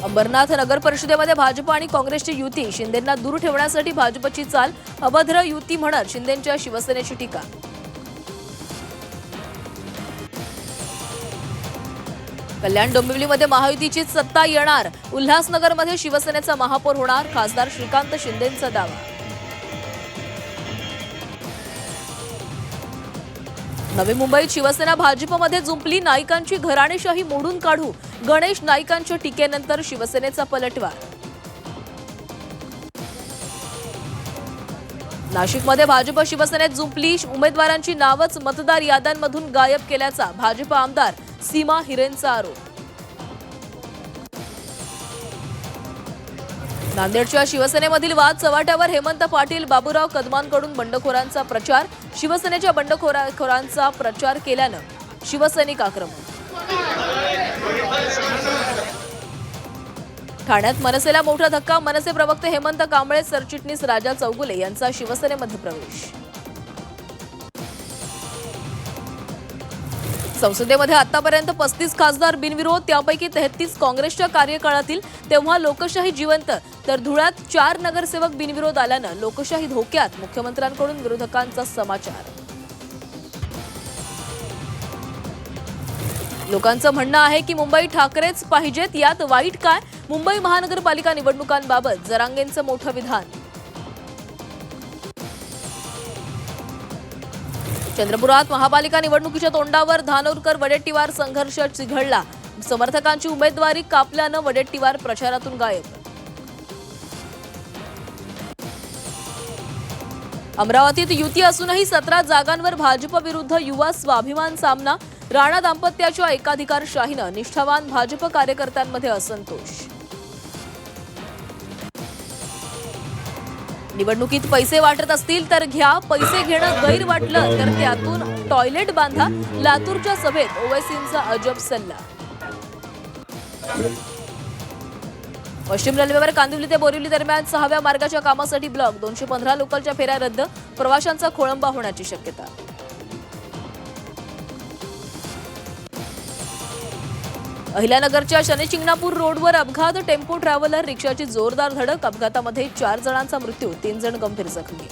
अंबरनाथ नगर परिषदेमध्ये भाजप आणि काँग्रेसची युती, शिंदेंना दूर ठेवण्यासाठी भाजपची चाल, अभद्र युती म्हणत शिंदेंच्या शिवसेनेची टीका. कल्याण डोंबिवलीमध्ये महायुतीची सत्ता येणार, उल्हासनगरमध्ये शिवसेनेचा महापौर होणार, खासदार श्रीकांत शिंदेंचा दावा. नवी मुंबईत शिवसेना भाजपमध्ये जुंपली, नाईकांची घराणेशाही मोडून काढू, गणेश नाईकांच्या टीकेनंतर शिवसेनेचा पलटवार. नाशिकमध्ये भाजप शिवसेनेत जुंपली, उमेदवारांची नावच मतदार याद्यांमधून गायब केल्याचा भाजप आमदार सीमा हिरेंचा आरोप. नांदेडच्या शिवसेनेमधील वाद चव्हाट्यावर, हेमंत पाटील बाबूराव कदमांकडून बंडखोरांचा प्रचार, शिवसेनेच्या बंडखोरांचा प्रचार केल्यानं शिवसैनिक आक्रमक. ठाण्यात मनसेला मोठा धक्का, मनसे प्रवक्ते हेमंत कांबळे, सरचिटणीस राजा चौगुले यांचा शिवसेनेमध्ये प्रवेश. संसदेमध्ये आतापर्यंत 35 खासदार बिनविरोध, त्यापैकी 33 काँग्रेसच्या कार्यकाळातील, तेव्हा लोकशाही जिवंत, तर धुळ्यात 4 नगरसेवक बिनविरोध आल्यानं लोकशाही धोक्यात, मुख्यमंत्र्यांकडून विरोधकांचा समाचार. लोकांचं म्हणणं आहे की मुंबई ठाकरेच पाहिजेत, यात वाईट काय? मुंबई महानगरपालिका निवडणुकांबाबत जरांगेंचं मोठं विधान. चंद्रपुरात महापालिका निवडणुकीच्या तोंडावर धानोरकर वडेट्टीवार संघर्ष चिघळला, समर्थकांची उमेदवारी कापल्यानं वडेट्टीवार प्रचारातून गायब. अमरावतीत युती असूनही 17 जागांवर भाजप विरुद्ध युवा स्वाभिमान सामना, राणा दाम्पत्याच्या एकाधिकारशाहीनं निष्ठावान भाजप कार्यकर्त्यांमध्ये असंतोष. निवडणुकीत पैसे वाटत असतील तर घ्या, पैसे घेणं गैर वाटलं तर त्यातून टॉयलेट बांधा, लातूरच्या सभेत ओवैसींचा अजब सल्ला. पश्चिम रेल्वेवर कांदिवली ते बोरिवली दरम्यान 6व्या मार्गाच्या कामासाठी ब्लॉक, 215 लोकलच्या फेऱ्या रद्द, प्रवाशांचा खोळंबा होण्याची शक्यता. अहिल्यानगरच्या शनिशिंगणापूर रोडवर अपघात, टेम्पो ट्रॅव्हलर रिक्षाची जोरदार धडक, अपघातामध्ये 4 जणांचा मृत्यू, 3 जण गंभीर जखमी.